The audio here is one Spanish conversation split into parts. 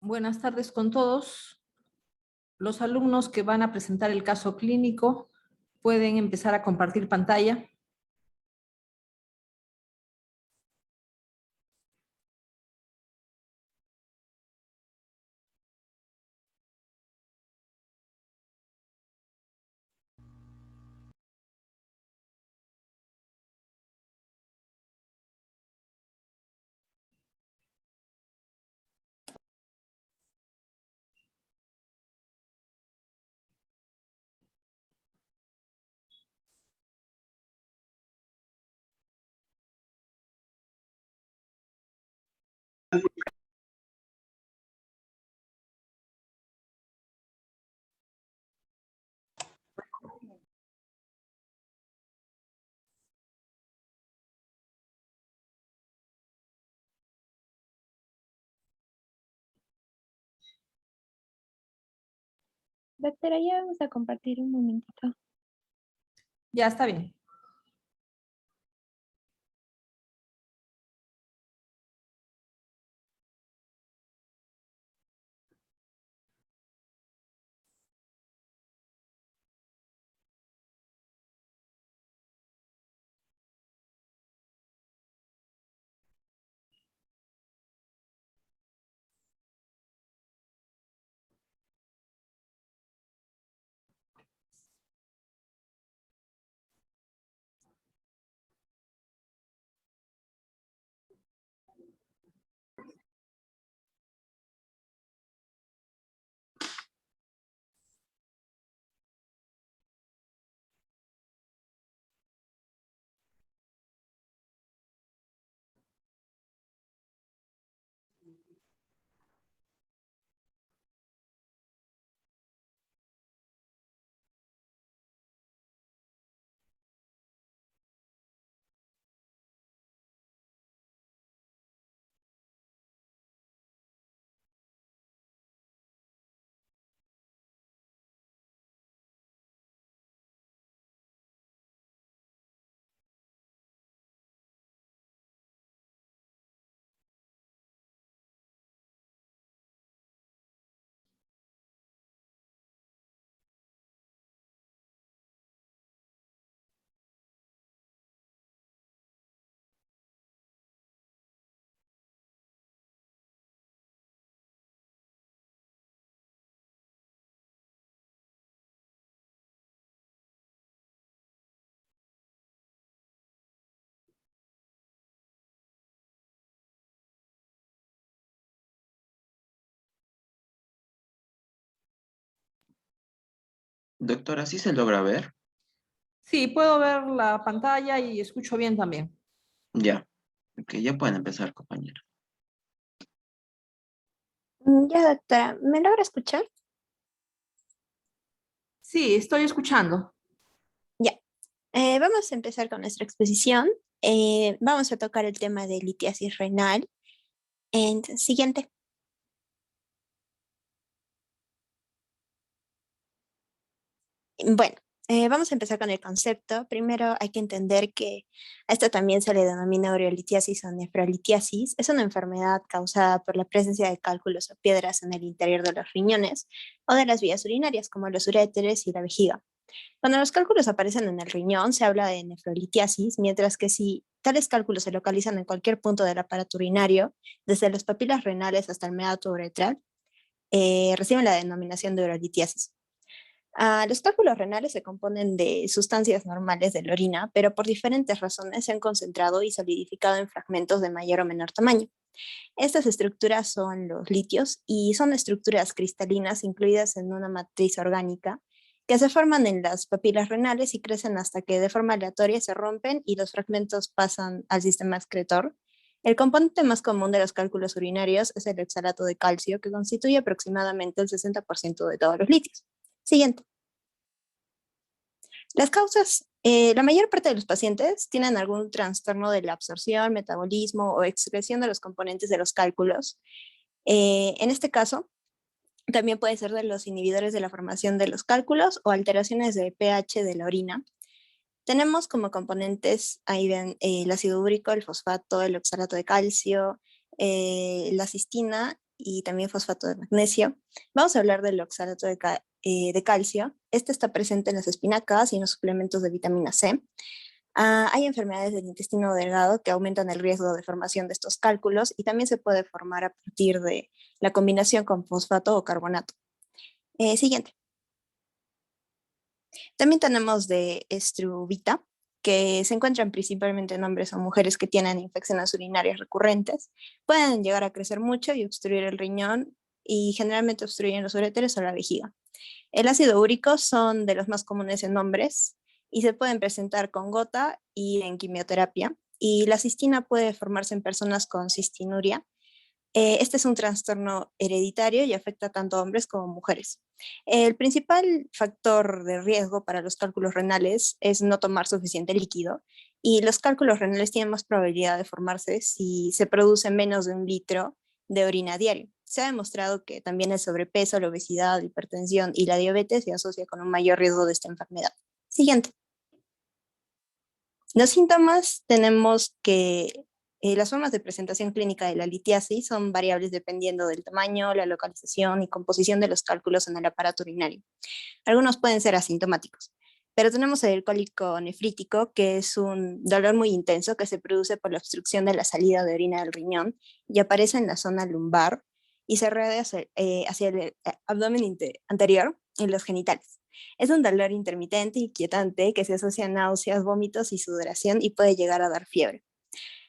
Buenas tardes con todos. Los alumnos que van a presentar el caso clínico pueden empezar a compartir pantalla. Doctora, ya vamos a compartir un momentito. Ya está bien. Doctora, ¿sí se logra ver? Sí, puedo ver la pantalla y escucho bien también. Ya. Ok, ya pueden empezar, compañera. Ya, doctora, ¿me logra escuchar? Sí, estoy escuchando. Ya. Vamos a empezar con nuestra exposición. Vamos a tocar el tema de litiasis renal. Siguiente. Bueno, vamos a empezar con el concepto. Primero hay que entender que a esto también se le denomina ureolitiasis o nefrolitiasis. Es una enfermedad causada por la presencia de cálculos o piedras en el interior de los riñones o de las vías urinarias, como los uréteres y la vejiga. Cuando los cálculos aparecen en el riñón, se habla de nefrolitiasis, mientras que si tales cálculos se localizan en cualquier punto del aparato urinario, desde las papilas renales hasta el meato uretral, reciben la denominación de urolitiasis. Los cálculos renales se componen de sustancias normales de la orina, pero por diferentes razones se han concentrado y solidificado en fragmentos de mayor o menor tamaño. Estas estructuras son los litios y son estructuras cristalinas incluidas en una matriz orgánica que se forman en las papilas renales y crecen hasta que de forma aleatoria se rompen y los fragmentos pasan al sistema excretor. El componente más común de los cálculos urinarios es el oxalato de calcio, que constituye aproximadamente el 60% de todos los litios. Siguiente. Las causas, la mayor parte de los pacientes tienen algún trastorno de la absorción, metabolismo o excreción de los componentes de los cálculos. En este caso, también puede ser de los inhibidores de la formación de los cálculos o alteraciones de pH de la orina. Tenemos como componentes, ahí el ácido úrico, el fosfato, el oxalato de calcio, la cistina y también fosfato de magnesio. Vamos a hablar del oxalato de calcio. Este está presente en las espinacas y en los suplementos de vitamina C. Hay enfermedades del intestino delgado que aumentan el riesgo de formación de estos cálculos y también se puede formar a partir de la combinación con fosfato o carbonato. Siguiente. También tenemos de estruvita, que se encuentran principalmente en hombres o mujeres que tienen infecciones urinarias recurrentes. Pueden llegar a crecer mucho y obstruir el riñón y generalmente obstruyen los uréteres o la vejiga. El ácido úrico son de los más comunes en hombres y se pueden presentar con gota y en quimioterapia. Y la cistina puede formarse en personas con cistinuria. Este es un trastorno hereditario y afecta tanto a hombres como a mujeres. El principal factor de riesgo para los cálculos renales es no tomar suficiente líquido y los cálculos renales tienen más probabilidad de formarse si se produce menos de 1 litro de orina diario. Se ha demostrado que también el sobrepeso, la obesidad, la hipertensión y la diabetes se asocia con un mayor riesgo de esta enfermedad. Siguiente. Los síntomas tenemos que las formas de presentación clínica de la litiasis son variables dependiendo del tamaño, la localización y composición de los cálculos en el aparato urinario. Algunos pueden ser asintomáticos, pero tenemos el cólico nefrítico, que es un dolor muy intenso que se produce por la obstrucción de la salida de orina del riñón y aparece en la zona lumbar y se irradia hacia el abdomen anterior y los genitales. Es un dolor intermitente y inquietante que se asocia a náuseas, vómitos y sudoración y puede llegar a dar fiebre.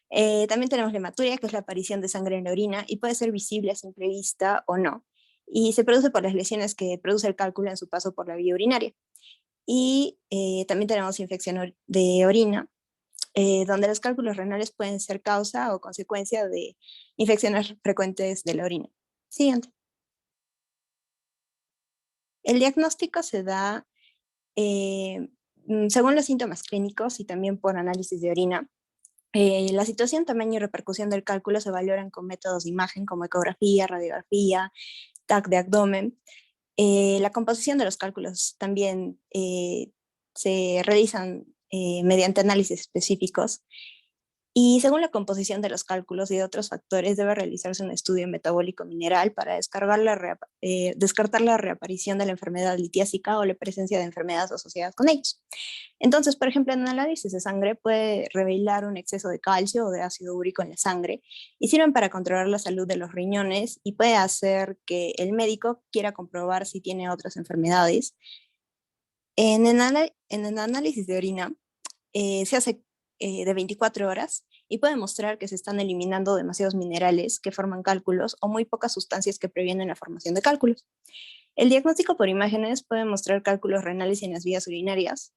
También tenemos la hematuria, que es la aparición de sangre en la orina y puede ser visible a simple vista o no. Y se produce por las lesiones que produce el cálculo en su paso por la vía urinaria. Y también tenemos infección de orina, donde los cálculos renales pueden ser causa o consecuencia de infecciones frecuentes de la orina. Siguiente. El diagnóstico se da según los síntomas clínicos y también por análisis de orina. La situación, tamaño y repercusión del cálculo se valoran con métodos de imagen como ecografía, radiografía, TAC de abdomen. La composición de los cálculos también se realizan mediante análisis específicos. Y según la composición de los cálculos y de otros factores, debe realizarse un estudio metabólico mineral para descartar la reaparición de la enfermedad litiásica o la presencia de enfermedades asociadas con ellos. Entonces, por ejemplo, en análisis de sangre puede revelar un exceso de calcio o de ácido úrico en la sangre y sirven para controlar la salud de los riñones y puede hacer que el médico quiera comprobar si tiene otras enfermedades. En el análisis de orina se hace de 24 horas y puede mostrar que se están eliminando demasiados minerales que forman cálculos o muy pocas sustancias que previenen la formación de cálculos. El diagnóstico por imágenes puede mostrar cálculos renales en las vías urinarias.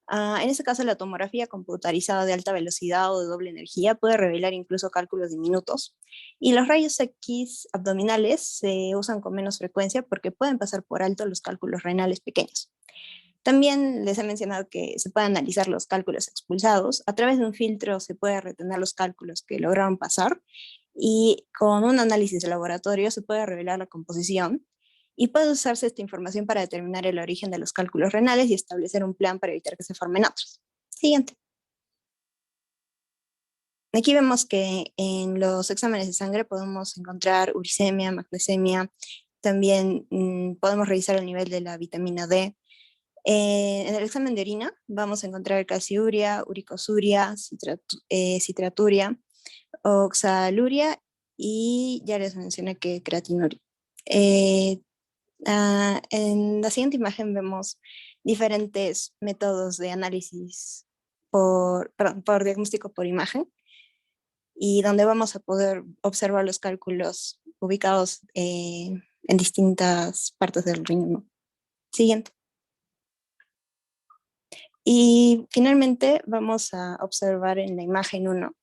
En este caso, la tomografía computarizada de alta velocidad o de doble energía puede revelar incluso cálculos diminutos. Y los rayos X abdominales se usan con menos frecuencia porque pueden pasar por alto los cálculos renales pequeños. También les he mencionado que se pueden analizar los cálculos expulsados. A través de un filtro se puede retener los cálculos que lograron pasar y con un análisis de laboratorio se puede revelar la composición y puede usarse esta información para determinar el origen de los cálculos renales y establecer un plan para evitar que se formen otros. Siguiente. Aquí vemos que en los exámenes de sangre podemos encontrar uricemia, magnesemia, también podemos revisar el nivel de la vitamina D. En el examen de orina vamos a encontrar calciuria, uricosuria, citraturia, oxaluria y ya les mencioné que creatinuria. En la siguiente imagen vemos diferentes métodos de análisis por diagnóstico por imagen y donde vamos a poder observar los cálculos ubicados en distintas partes del riñón. Siguiente. Y finalmente vamos a observar en la imagen 1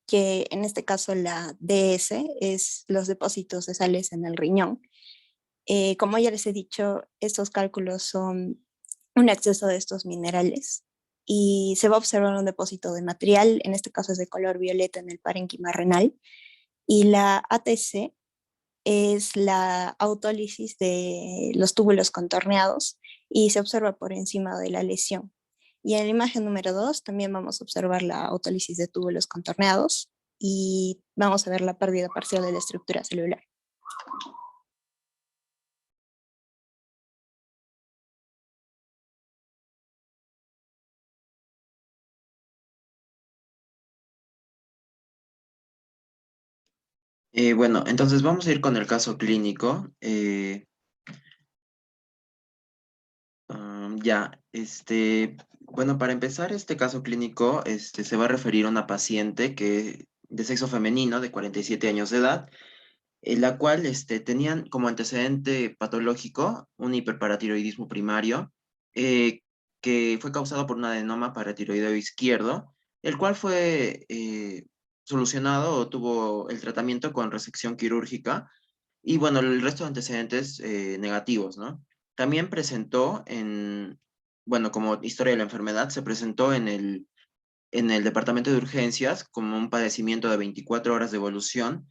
que en este caso la DS es los depósitos de sales en el riñón. Como ya les he dicho, estos cálculos son un exceso de estos minerales y se va a observar un depósito de material, en este caso es de color violeta en el parénquima renal, y la ATC es la autólisis de los túbulos contorneados y se observa por encima de la lesión. Y en la imagen número 2 también vamos a observar la autólisis de túbulos contorneados y vamos a ver la pérdida parcial de la estructura celular. Bueno, entonces vamos a ir con el caso clínico. Bueno, para empezar, este caso clínico se va a referir a una paciente de sexo femenino de 47 años de edad, la cual tenían como antecedente patológico un hiperparatiroidismo primario, eh, que fue causado por un adenoma paratiroideo izquierdo, el cual fue solucionado o tuvo el tratamiento con resección quirúrgica y bueno, el resto de antecedentes negativos, ¿no? También bueno, como historia de la enfermedad, se presentó en el departamento de urgencias como un padecimiento de 24 horas de evolución,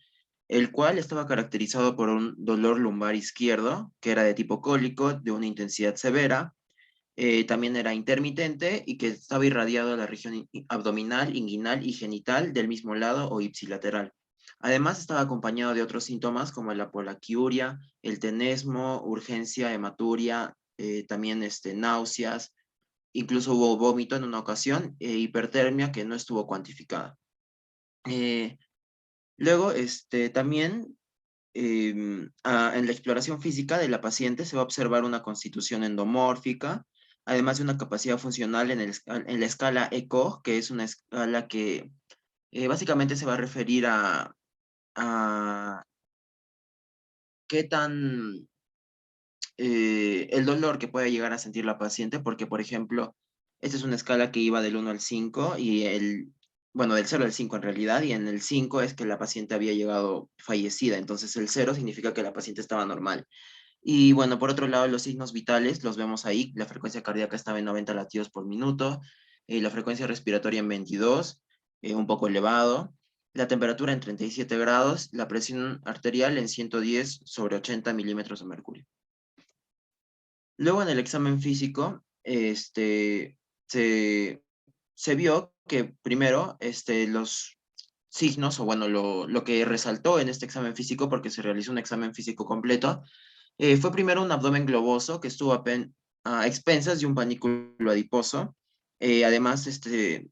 el cual estaba caracterizado por un dolor lumbar izquierdo, que era de tipo cólico, de una intensidad severa, también era intermitente y que estaba irradiado a la región abdominal, inguinal y genital del mismo lado o ipsilateral. Además, estaba acompañado de otros síntomas como la polaquiuria, el tenesmo, urgencia hematuria, también náuseas, incluso hubo vómito en una ocasión e hipertermia que no estuvo cuantificada. Eh, Luego, también en la exploración física de la paciente se va a observar una constitución endomórfica, además de una capacidad funcional en la escala ECO, que es una escala que básicamente se va a referir a qué tan el dolor que puede llegar a sentir la paciente, porque, por ejemplo, esta es una escala que iba del 1 al 5 bueno, del 0 al 5 en realidad, y en el 5 es que la paciente había llegado fallecida, entonces el 0 significa que la paciente estaba normal. Y bueno, por otro lado, los signos vitales los vemos ahí, la frecuencia cardíaca estaba en 90 latidos por minuto, la frecuencia respiratoria en 22, un poco elevado, la temperatura en 37 grados, la presión arterial en 110 sobre 80 milímetros de mercurio. Luego en el examen físico, se vio que primero los signos, o bueno, lo que resaltó en este examen físico, porque se realizó un examen físico completo, fue primero un abdomen globoso que estuvo a expensas de un panículo adiposo. Además,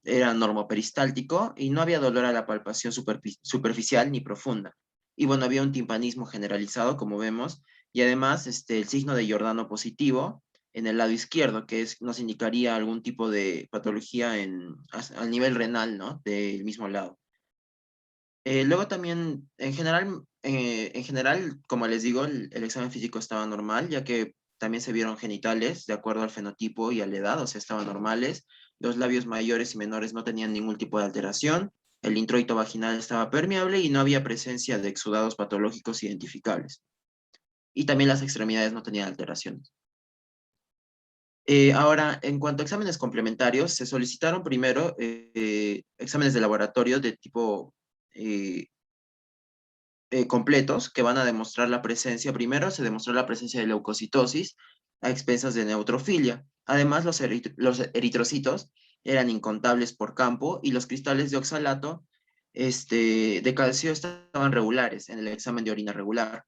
era normoperistáltico y no había dolor a la palpación superficial ni profunda. Y bueno, había un timpanismo generalizado, como vemos, y además el signo de Giordano positivo en el lado izquierdo, nos indicaría algún tipo de patología al nivel renal, ¿no? Del mismo lado. Luego también, en general, como les digo, el examen físico estaba normal, ya que también se vieron genitales de acuerdo al fenotipo y a la edad, o sea, estaban normales. Los labios mayores y menores no tenían ningún tipo de alteración. El introito vaginal estaba permeable y no había presencia de exudados patológicos identificables. Y también las extremidades no tenían alteraciones. Ahora, en cuanto a exámenes complementarios, se solicitaron primero exámenes de laboratorio de tipo eh, completos que van a demostrar la presencia, primero se demostró la presencia de leucocitosis a expensas de neutrofilia. Además, los eritrocitos eran incontables por campo y los cristales de oxalato de calcio estaban regulares en el examen de orina regular.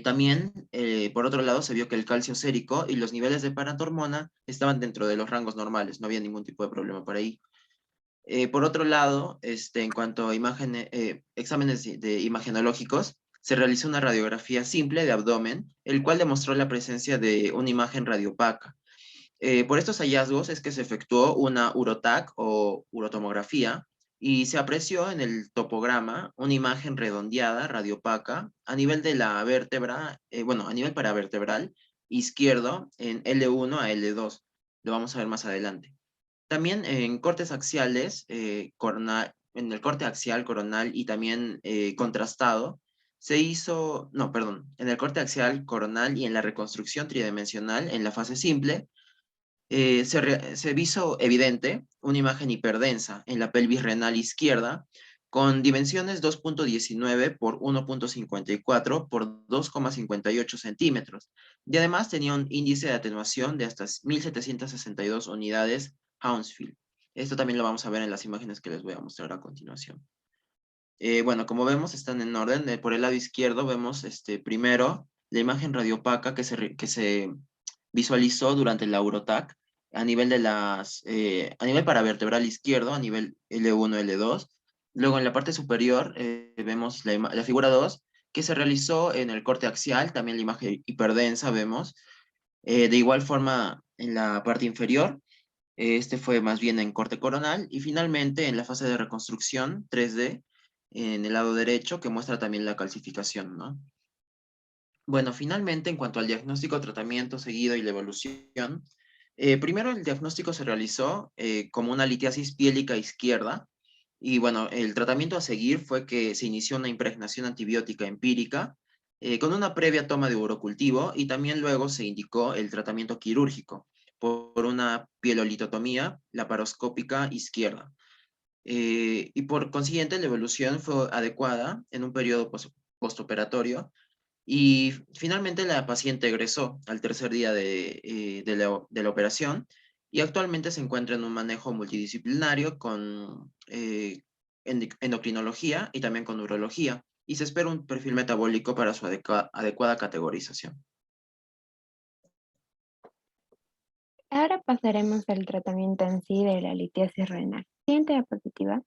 También, por otro lado, se vio que el calcio sérico y los niveles de paratormona estaban dentro de los rangos normales, no había ningún tipo de problema por ahí. Por otro lado, en cuanto a exámenes de imagenológicos, se realizó una radiografía simple de abdomen, el cual demostró la presencia de una imagen radiopaca. Por estos hallazgos es que se efectuó una uroTAC o urotomografía y se apreció en el topograma una imagen redondeada, radiopaca, a nivel de la vértebra, bueno, a nivel paravertebral izquierdo en L1 a L2. Lo vamos a ver más adelante. También en cortes axiales, en el corte axial coronal y también contrastado, en el corte axial coronal y en la reconstrucción tridimensional en la fase simple, se hizo evidente una imagen hiperdensa en la pelvis renal izquierda con dimensiones 2.19 por 1.54 por 2,58 centímetros. Y además tenía un índice de atenuación de hasta 1762 unidades Hounsfield. Esto también lo vamos a ver en las imágenes que les voy a mostrar a continuación. Bueno, como vemos, están en orden. Por el lado izquierdo vemos primero la imagen radiopaca que se visualizó durante la Eurotac a nivel a nivel paravertebral izquierdo, a nivel L1, L2. Luego en la parte superior vemos la figura 2 que se realizó en el corte axial, también la imagen hiperdensa vemos. De igual forma en la parte inferior, este fue más bien en corte coronal y finalmente en la fase de reconstrucción 3D en el lado derecho que muestra también la calcificación, ¿no? Bueno, finalmente, en cuanto al diagnóstico, tratamiento seguido y la evolución, primero el diagnóstico se realizó como una litiasis piélica izquierda, y bueno, el tratamiento a seguir fue que se inició una impregnación antibiótica empírica con una previa toma de urocultivo y también luego se indicó el tratamiento quirúrgico por una pielolitotomía laparoscópica izquierda. Y por consiguiente, la evolución fue adecuada en un periodo postoperatorio y finalmente la paciente egresó al tercer día de la operación y actualmente se encuentra en un manejo multidisciplinario con endocrinología y también con urología, y se espera un perfil metabólico para su adecuada categorización. Ahora pasaremos al tratamiento en sí de la litiasis renal. Siguiente diapositiva.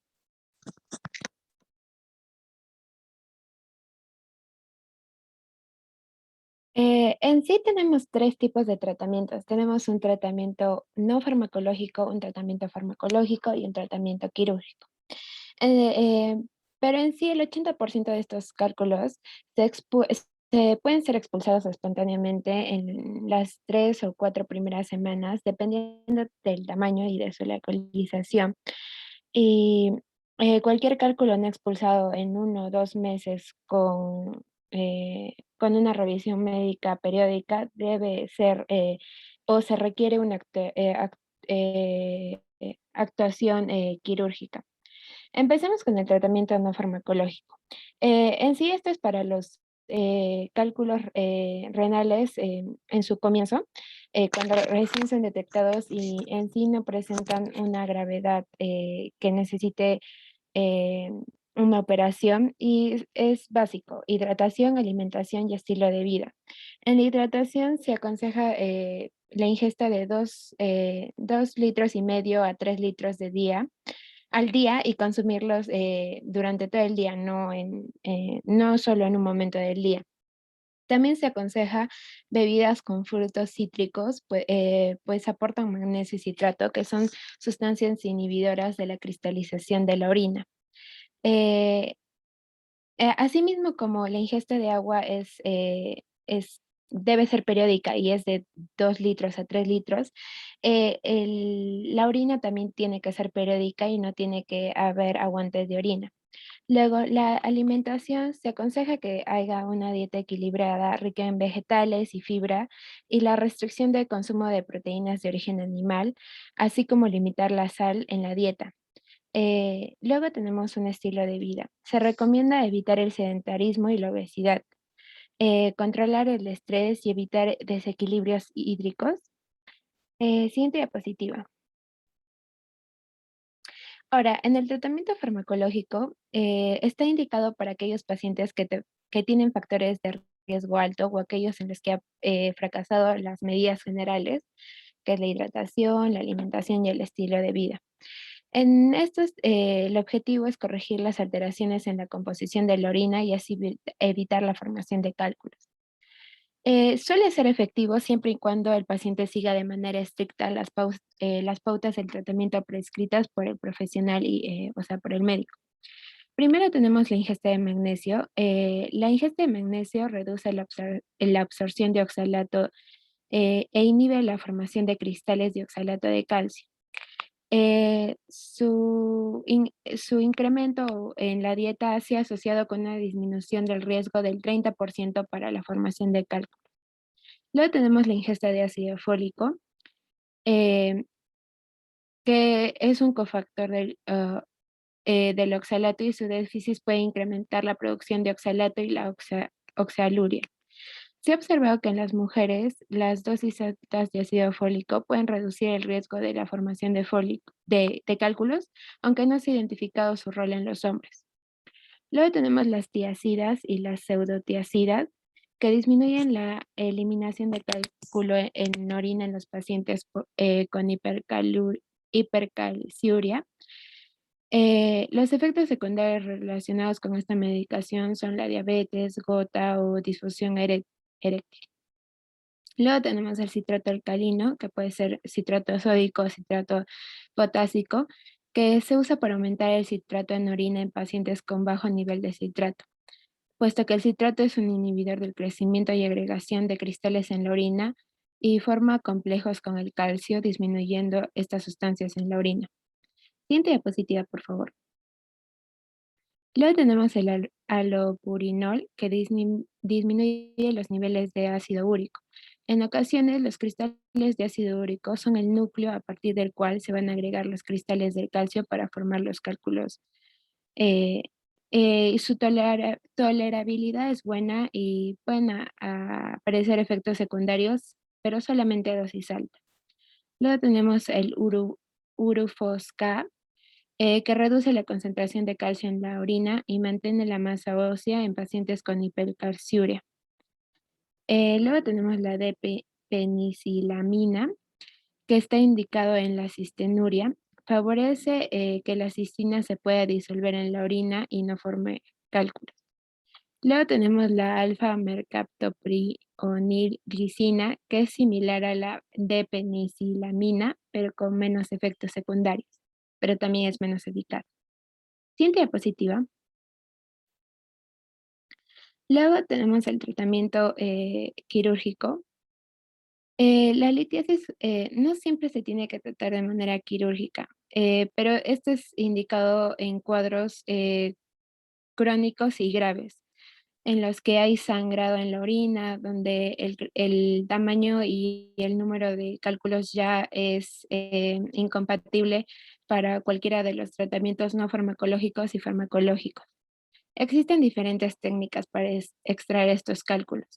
En sí tenemos tres tipos de tratamientos. Tenemos un tratamiento no farmacológico, un tratamiento farmacológico y un tratamiento quirúrgico. Eh, eh, pero en sí el 80% de estos cálculos se pueden ser expulsados espontáneamente en las 3 o 4 primeras semanas, dependiendo del tamaño y de su localización. Y cualquier cálculo no expulsado en 1 o 2 meses con una revisión médica periódica debe ser o se requiere una actuación quirúrgica. Empecemos con el tratamiento no farmacológico. En sí, esto es para los cálculos renales en su comienzo, cuando recién son detectados y en sí no presentan una gravedad que necesite eh, una operación y es básico, hidratación, alimentación y estilo de vida. En la hidratación se aconseja la ingesta de 2,5 litros a 3 litros al día y consumirlos durante todo el día, no solo en un momento del día. También se aconseja bebidas con frutos cítricos, pues aportan magnesio y citrato, que son sustancias inhibidoras de la cristalización de la orina. Eh, Asimismo, como la ingesta de agua debe ser periódica y es de 2 litros a 3 litros, la orina también tiene que ser periódica y no tiene que haber aguantes de orina. Luego, la alimentación se aconseja que haya una dieta equilibrada, rica en vegetales y fibra, y la restricción del consumo de proteínas de origen animal, así como limitar la sal en la dieta. Luego tenemos un estilo de vida. Se recomienda evitar el sedentarismo y la obesidad, controlar el estrés y evitar desequilibrios hídricos. Siguiente diapositiva. Ahora, en el tratamiento farmacológico, está indicado para aquellos pacientes que tienen factores de riesgo alto o aquellos en los que ha fracasado las medidas generales, que es la hidratación, la alimentación y el estilo de vida. En estos, el objetivo es corregir las alteraciones en la composición de la orina y así evitar la formación de cálculos. Suele ser efectivo siempre y cuando el paciente siga de manera estricta las pautas del tratamiento prescritas por el profesional o sea, por el médico. Primero tenemos la ingesta de magnesio. La ingesta de magnesio reduce la absorción de oxalato e inhibe la formación de cristales de oxalato de calcio. Su incremento en la dieta se ha asociado con una disminución del riesgo del 30% para la formación de cálculo. Luego tenemos la ingesta de ácido fólico, eh, que es un cofactor del oxalato y su déficit puede incrementar la producción de oxalato y la oxaluria. Se ha observado que en las mujeres las dosis altas de ácido fólico pueden reducir el riesgo de la formación de cálculos, aunque no se ha identificado su rol en los hombres. Luego tenemos las tiacidas y las pseudotiacidas, que disminuyen la eliminación de cálculo en orina en los pacientes con hipercalciuria. Los efectos secundarios relacionados con esta medicación son la diabetes, gota o disfunción eréctil. Luego tenemos el citrato alcalino, que puede ser citrato sódico o citrato potásico, que se usa para aumentar el citrato en orina en pacientes con bajo nivel de citrato, puesto que el citrato es un inhibidor del crecimiento y agregación de cristales en la orina y forma complejos con el calcio, disminuyendo estas sustancias en la orina. Siguiente diapositiva, por favor. Luego tenemos el allopurinol, que disminuye los niveles de ácido úrico. En ocasiones, los cristales de ácido úrico son el núcleo a partir del cual se van a agregar los cristales del calcio para formar los cálculos. Su tolerabilidad es buena y pueden aparecer efectos secundarios, pero solamente a dosis alta. Luego tenemos el Urufos-K, que reduce la concentración de calcio en la orina y mantiene la masa ósea en pacientes con hipercalciuria. Luego tenemos la penicilamina, que está indicado en la cistenuria. Favorece que la cistina se pueda disolver en la orina y no forme cálculos. Luego tenemos la alfa-mercaptoprionilglicina, que es similar a la penicilamina, pero con menos efectos secundarios, pero también es menos eficaz. Siguiente diapositiva. Luego tenemos el tratamiento quirúrgico. La litiasis no siempre se tiene que tratar de manera quirúrgica, pero esto es indicado en cuadros crónicos y graves, en los que hay sangrado en la orina, donde el tamaño y el número de cálculos ya es incompatible para cualquiera de los tratamientos no farmacológicos y farmacológicos. Existen diferentes técnicas para extraer estos cálculos,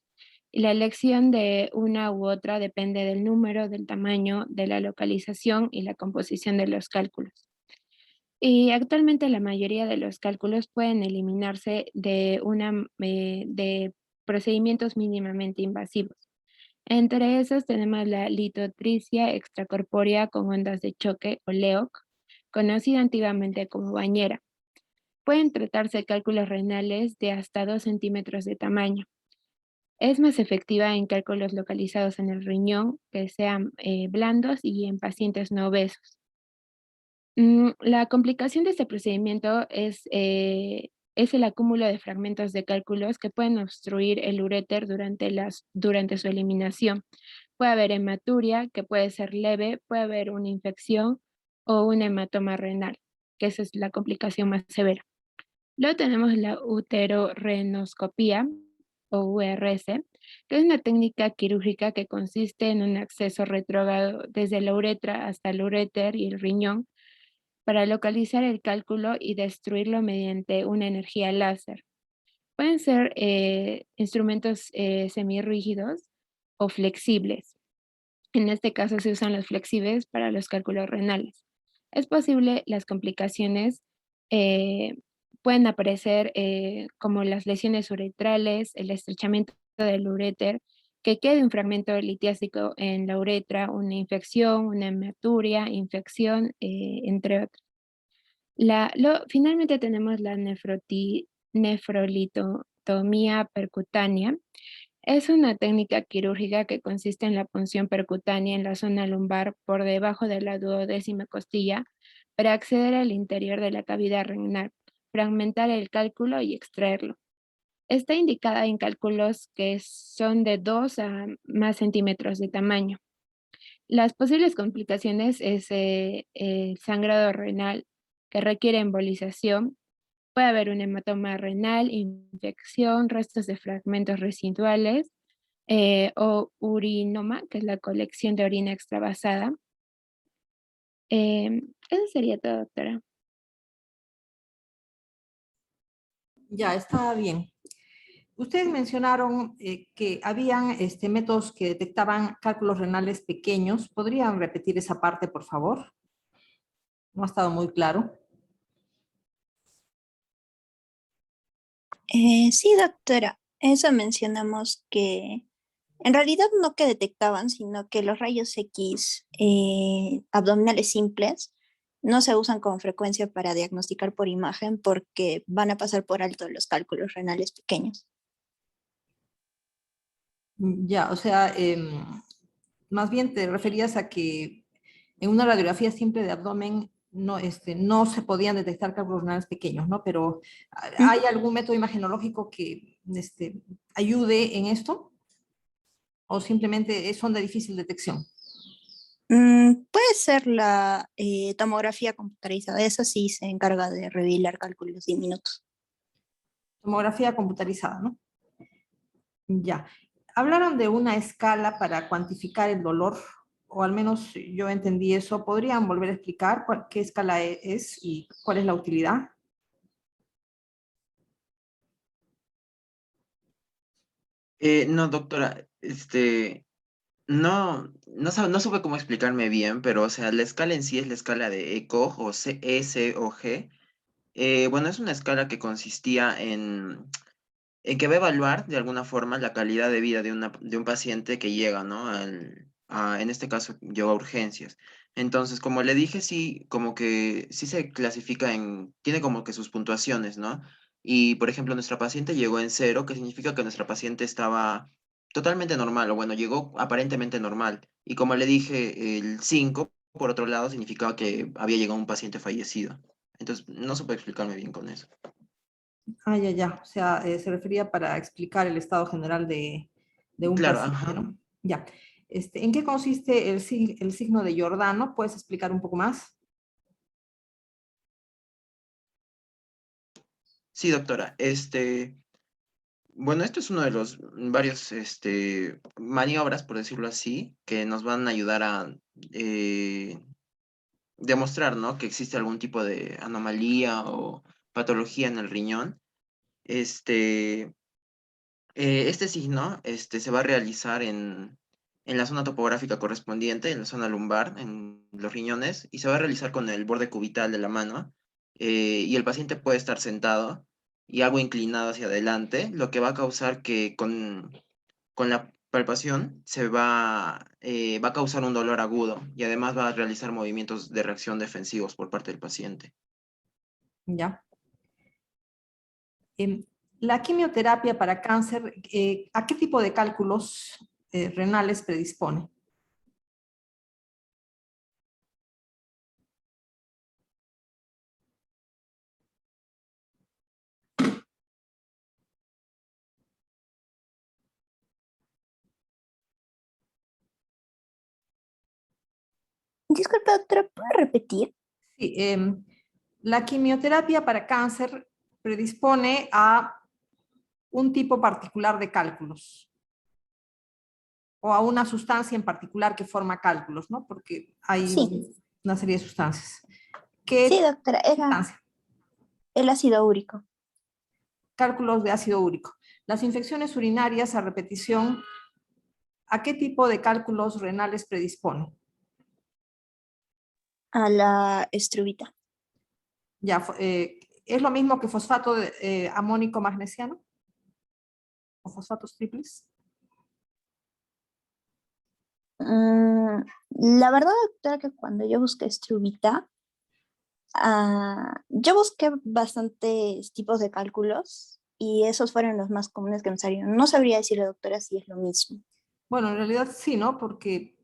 y la elección de una u otra depende del número, del tamaño, de la localización y la composición de los cálculos. Y actualmente la mayoría de los cálculos pueden eliminarse de procedimientos mínimamente invasivos. Entre esos tenemos la litotricia extracorpórea con ondas de choque o LEOC, conocida antiguamente como bañera. Pueden tratarse cálculos renales de hasta 2 centímetros de tamaño. Es más efectiva en cálculos localizados en el riñón, que sean blandos y en pacientes no obesos. La complicación de este procedimiento es el acúmulo de fragmentos de cálculos que pueden obstruir el uréter durante su eliminación. Puede haber hematuria, que puede ser leve, puede haber una infección o un hematoma renal, que esa es la complicación más severa. Luego tenemos la uterorenoscopía o URS, que es una técnica quirúrgica que consiste en un acceso retrógrado desde la uretra hasta el uréter y el riñón para localizar el cálculo y destruirlo mediante una energía láser. Pueden ser instrumentos semirrígidos o flexibles. En este caso se usan los flexibles para los cálculos renales. Es posible las complicaciones pueden aparecer como las lesiones uretrales, el estrechamiento del uréter, que quede un fragmento litiásico en la uretra, una infección, una hematuria, infección, entre otros. Finalmente tenemos la nefrolitomía percutánea. Es una técnica quirúrgica que consiste en la punción percutánea en la zona lumbar por debajo de la duodécima costilla para acceder al interior de la cavidad renal, fragmentar el cálculo y extraerlo. Está indicada en cálculos que son de 2 a más centímetros de tamaño. Las posibles complicaciones es el sangrado renal que requiere embolización. Puede haber un hematoma renal, infección, restos de fragmentos residuales o urinoma, que es la colección de orina extravasada. Eso sería todo, doctora. Ya, está bien. Ustedes mencionaron que habían métodos que detectaban cálculos renales pequeños. ¿Podrían repetir esa parte, por favor? No ha estado muy claro. Sí, doctora, eso mencionamos que en realidad no que detectaban, sino que los rayos X abdominales simples no se usan con frecuencia para diagnosticar por imagen porque van a pasar por alto los cálculos renales pequeños. Ya, o sea, más bien te referías a que en una radiografía simple de abdomen no, no se podían detectar cálculos renales pequeños, ¿no? Pero ¿hay Ujú. algún método imagenológico que ayude en esto? ¿O simplemente son de difícil detección? Puede ser la tomografía computarizada, esa sí se encarga de revelar cálculos diminutos. Tomografía computarizada, ¿no? Ya. Hablaron de una escala para cuantificar el dolor, o al menos yo entendí eso. ¿Podrían volver a explicar qué escala es y cuál es la utilidad? No, doctora, no supe cómo explicarme bien, pero o sea, la escala en sí es la escala de ECOG o ECOG. Bueno, es una escala que consistía en que va a evaluar de alguna forma la calidad de vida de un paciente que llega, ¿no? En este caso, llegó a urgencias. Entonces, como le dije, sí, como que sí se clasifica tiene como que sus puntuaciones, ¿no? Y, por ejemplo, nuestra paciente llegó en 0, que significa que nuestra paciente estaba totalmente normal, o bueno, llegó aparentemente normal. Y como le dije, el 5 por otro lado, significaba que había llegado un paciente fallecido. Entonces, no supe explicarme bien con eso. Ah, ya, ya. O sea, se refería para explicar el estado general de un Claro, paciente, ajá. ¿no? Ya. ¿En qué consiste el signo de Giordano? ¿Puedes explicar un poco más? Sí, doctora. Bueno, esto es uno de los varios, maniobras, por decirlo así, que nos van a ayudar a demostrar, ¿no? Que existe algún tipo de anomalía o patología en el riñón. Este, este signo, se va a realizar en la zona topográfica correspondiente, en la zona lumbar, en los riñones, y se va a realizar con el borde cubital de la mano, y el paciente puede estar sentado y algo inclinado hacia adelante, lo que va a causar que con la palpación va a causar un dolor agudo y además va a realizar movimientos de reacción defensivos por parte del paciente. Ya. Em, la quimioterapia para cáncer, ¿a qué tipo de cálculos renales predispone? Disculpa, doctora, ¿puede repetir? Sí, la quimioterapia para cáncer predispone a un tipo particular de cálculos o a una sustancia en particular que forma cálculos, ¿no? Porque hay Sí, una serie de sustancias. sí, ¿Qué doctora, era sustancia? el ácido úrico. Cálculos de ácido úrico. Las infecciones urinarias a repetición, ¿a qué tipo de cálculos renales predispone? A la estrubita. Ya, ¿es lo mismo que fosfato amónico magnesiano o fosfatos triples? Mm, la verdad, doctora, que cuando yo busqué estrubita, yo busqué bastantes tipos de cálculos y esos fueron los más comunes que me salieron. No sabría decirle, doctora, si es lo mismo. Bueno, en realidad sí, ¿no? Porque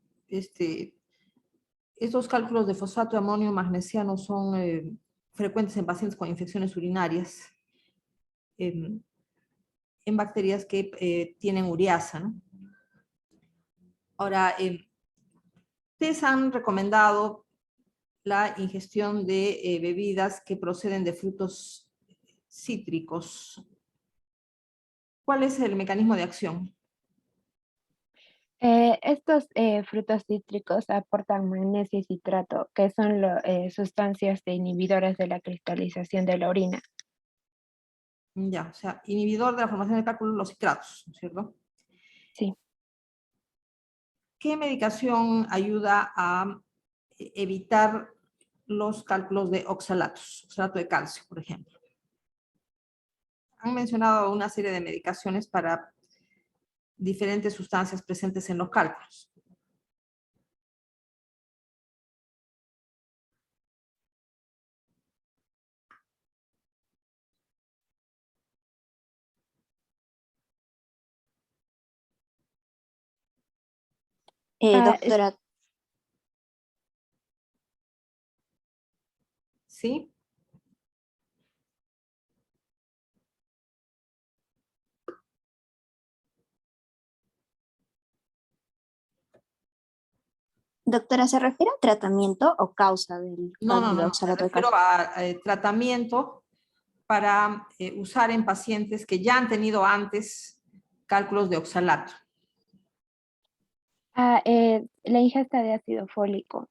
estos cálculos de fosfato de amonio magnesiano son frecuentes en pacientes con infecciones urinarias, em, en bacterias que tienen ureasa, ¿no? Ahora, ustedes han recomendado la ingestión de bebidas que proceden de frutos cítricos. ¿Cuál es el mecanismo de acción? Estos frutos cítricos aportan magnesio y citrato, que son sustancias inhibidoras de la cristalización de la orina. Ya, o sea, inhibidor de la formación de cálculos, los citratos, ¿no es cierto? Sí. ¿Qué medicación ayuda a evitar los cálculos de oxalatos, oxalato de calcio, por ejemplo? han mencionado una serie de medicaciones para diferentes sustancias presentes en los cálculos. Doctora, ¿Sí? doctora, ¿se refiere a tratamiento o causa del No, cálculo de me oxalato de refiero calcio? a tratamiento para usar en pacientes que ya han tenido antes cálculos de oxalato. La ingesta de ácido fólico.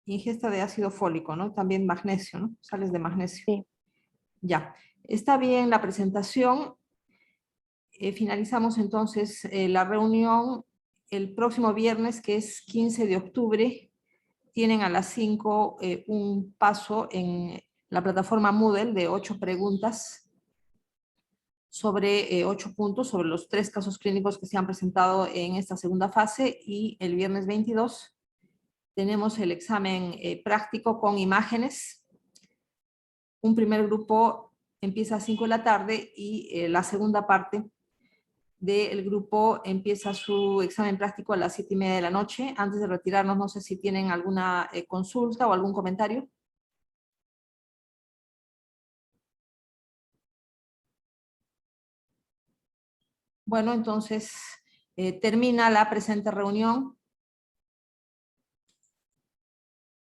Ingesta de ácido fólico, ¿no? También magnesio, ¿no? Sales de magnesio. Sí. Ya, está bien la presentación. Finalizamos entonces la reunión el próximo viernes, que es 15 de octubre. Tienen a las 5 un paso en la plataforma Moodle de 8 preguntas sobre 8 puntos, sobre los 3 casos clínicos que se han presentado en esta segunda fase, y el viernes 22 tenemos el examen práctico con imágenes. Un primer grupo empieza a 5 de la tarde y la segunda parte del grupo empieza su examen práctico a las 7:30 de la noche. Antes de retirarnos, no sé si tienen alguna consulta o algún comentario. Bueno, entonces termina la presente reunión.